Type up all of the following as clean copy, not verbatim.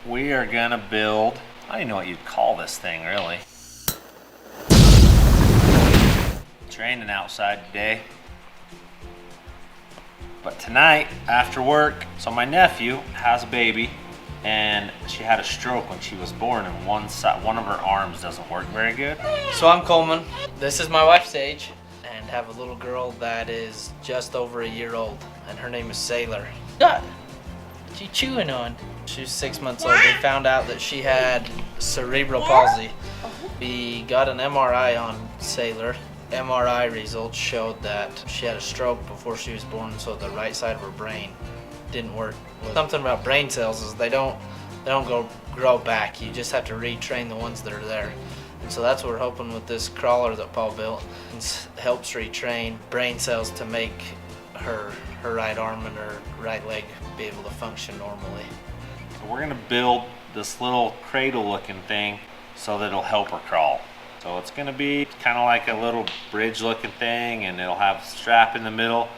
we are gonna build, I don't even know what you'd call this thing really. It's raining outside today. But tonight, after work, so my nephew has a baby and she had a stroke when she was born and one of her arms doesn't work very good. So I'm Coleman, this is my wife Sage, and have a little girl that is just over a year old, and her name is Sailor. What you chewing on? She was 6 months old. We found out that she had cerebral palsy. We got an MRI on Sailor. MRI results showed that she had a stroke before she was born, so the right side of her brain didn't work. Something about brain cells is they don't grow back. You just have to retrain the ones that are there. And so that's what we're hoping with this crawler that Paul built. It helps retrain brain cells to make her right arm and her right leg be able to function normally. So we're gonna build this little cradle looking thing so that it'll help her crawl. So it's gonna be kind of like a little bridge looking thing, and it'll have a strap in the middle,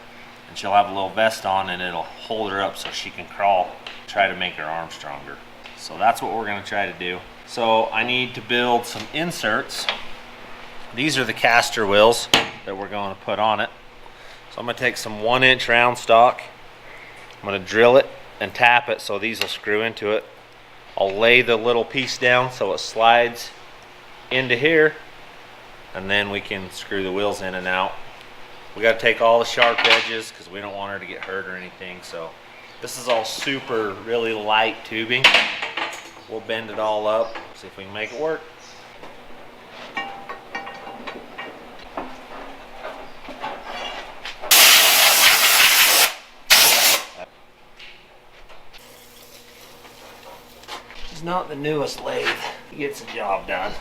and she'll have a little vest on, and it'll hold her up so she can crawl, try to make her arm stronger. So that's what we're gonna try to do. So I need to build some inserts. These are the caster wheels that we're going to put on it. So I'm gonna take some 1-inch round stock. I'm gonna drill it and tap it so these will screw into it. I'll lay the little piece down so it slides into here, and then we can screw the wheels in and out. We got to take all the sharp edges because we don't want her to get hurt or anything. So this is all super really light tubing. We'll bend it all up, see if we can make it work. She's not the newest lathe. It gets the job done.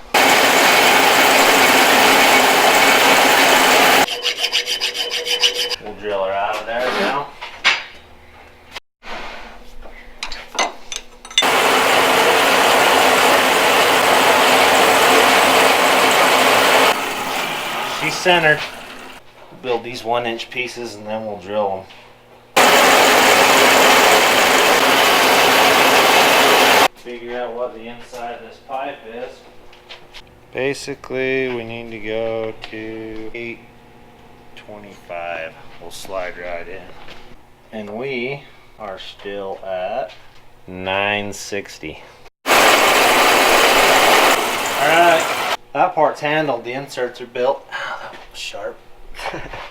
We'll drill her out of there now. She's centered. We'll build these 1-inch pieces and then we'll drill them. Figure out what the inside of this pipe is. Basically, we need to go to 825. We'll slide right in. And we are still at 960. Alright, that part's handled. The inserts are built. Oh, that was sharp.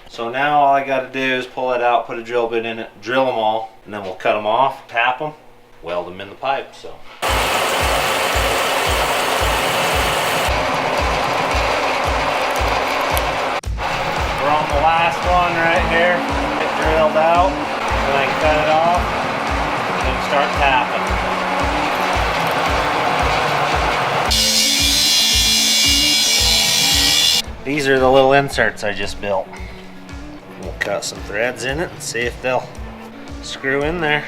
So now all I gotta do is pull it out, put a drill bit in it, drill them all, and then we'll cut them off, tap them, weld them in the pipe. So. We're on the last one right here. Get drilled out, then I can cut it off, and start tapping. These are the little inserts I just built. We'll cut some threads in it and see if they'll screw in there.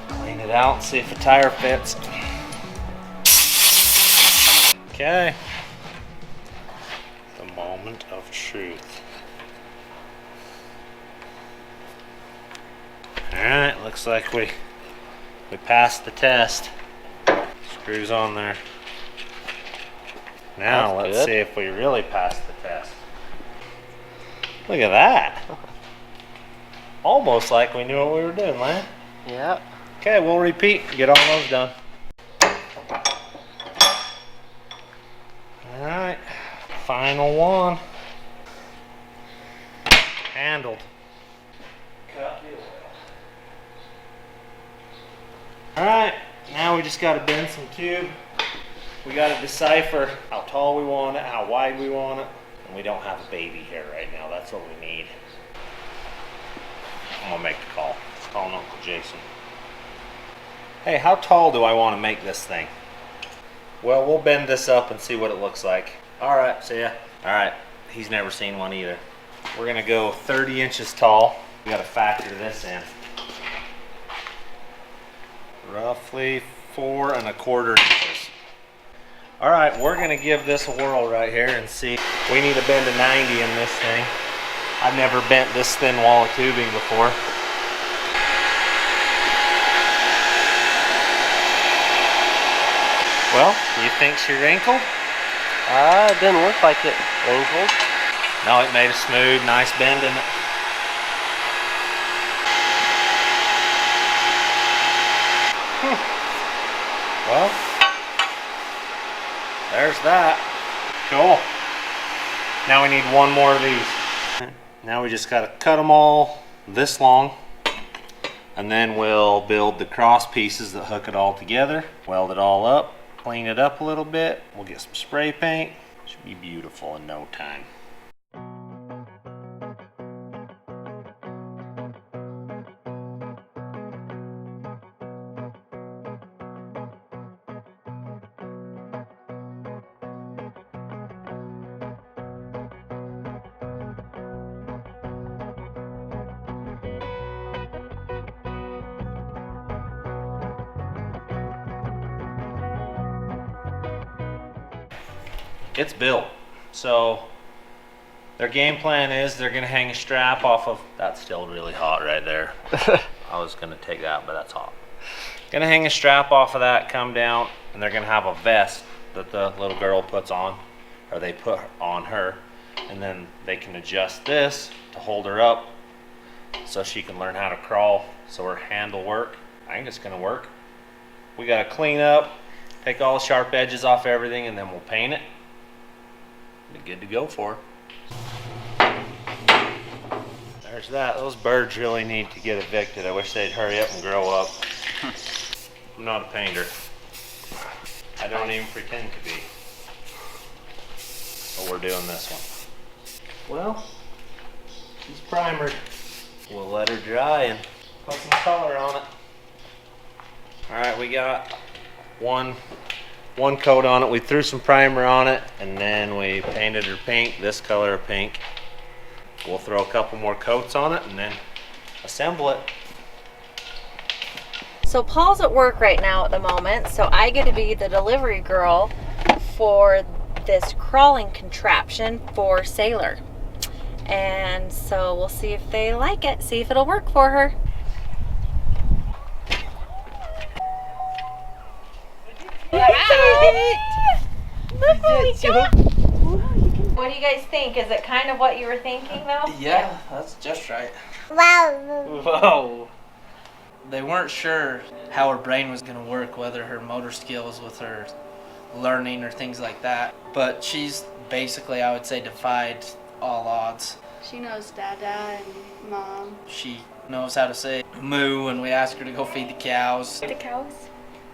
Clean it out and see if the tire fits. Okay. The moment of truth. Alright, looks like we passed the test. Screws on there. Now let's see if we really passed the test. Look at that. Almost like we knew what we were doing, Lan. Yep. Okay, we'll repeat and get all those done. Alright, final one. Handled. Cut the oil. Alright, now we just got to bend some tube. We got to decipher how tall we want it, how wide we want it. And we don't have a baby here right now. That's what we need. I'm going to make the call. Calling Uncle Jason. Hey, how tall do I want to make this thing? Well, we'll bend this up and see what it looks like. Alright, see ya. Alright, he's never seen one either. We're going to go 30 inches tall. We got to factor this in. Roughly 4 1/4 inches. Alright, we're going to give this a whirl right here and see. We need to bend to 90 in this thing. I've never bent this thin wall of tubing before. Well, do you think she wrinkled? It didn't look like it wrinkled. No, it made a smooth, nice bend in it. Well, there's that. Cool. Now we need one more of these. Now we just gotta cut them all this long, and then we'll build the cross pieces that hook it all together, weld it all up, clean it up a little bit. We'll get some spray paint. Should be beautiful in no time. It's built. So their game plan is they're gonna hang a strap off of, that's still really hot right there. I was gonna take that, but that's hot. Gonna hang a strap off of that, come down, and they're gonna have a vest that the little girl puts on, or they put on her, and then they can adjust this to hold her up so she can learn how to crawl, so her hand will work. I think it's gonna work. We gotta clean up, take all the sharp edges off everything, and then we'll paint it. Be good to go for. There's that. Those birds really need to get evicted. I wish they'd hurry up and grow up. I'm not a painter. I don't even pretend to be. But we're doing this one. Well, she's primered. We'll let her dry and put some color on it. Alright, we got one coat on it. We threw some primer on it, and then we painted her pink, this color of pink. We'll throw a couple more coats on it and then assemble it. So Paul's at work right now at the moment, so I get to be the delivery girl for this crawling contraption for Sailor. And so we'll see if they like it, see if it'll work for her. What do you guys think? Is it kind of what you were thinking though? Yeah, that's just right. Wow. Whoa. They weren't sure how her brain was going to work, whether her motor skills with her learning or things like that. But she's basically, I would say, defied all odds. She knows Dada and Mom. She knows how to say moo when we ask her to go feed the cows. The cows?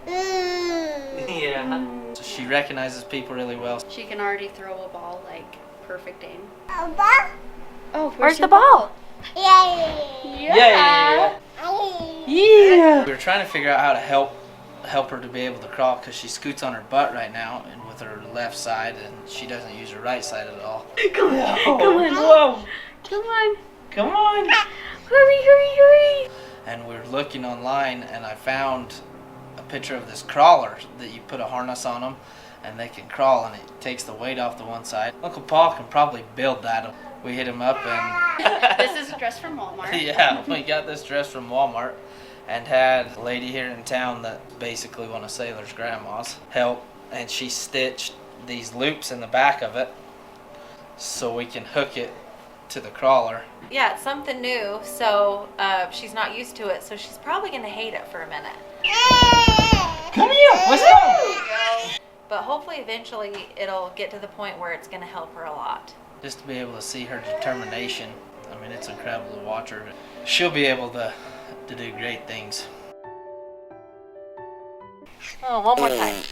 Yeah. So she recognizes people really well. She can already throw a ball like perfect aim. Oh, where's the ball? Yeah. We were trying to figure out how to help her to be able to crawl, because she scoots on her butt right now and with her left side, and she doesn't use her right side at all. Come on. Whoa. Come on. Come on. Hurry. And we were looking online, and I found a picture of this crawler that you put a harness on them and they can crawl, and it takes the weight off the one side. Uncle Paul can probably build that. We hit him up and This is a dress from Walmart. yeah, we got this dress from Walmart and had a lady here in town that basically one of Sailor's grandmas help, and she stitched these loops in the back of it so we can hook it to the crawler. Yeah, it's something new, so she's not used to it, so she's probably gonna hate it for a minute. Come here, let's go! But hopefully eventually it'll get to the point where it's gonna help her a lot. Just to be able to see her determination. I mean, it's incredible to watch her. She'll be able to do great things. Oh, one more time.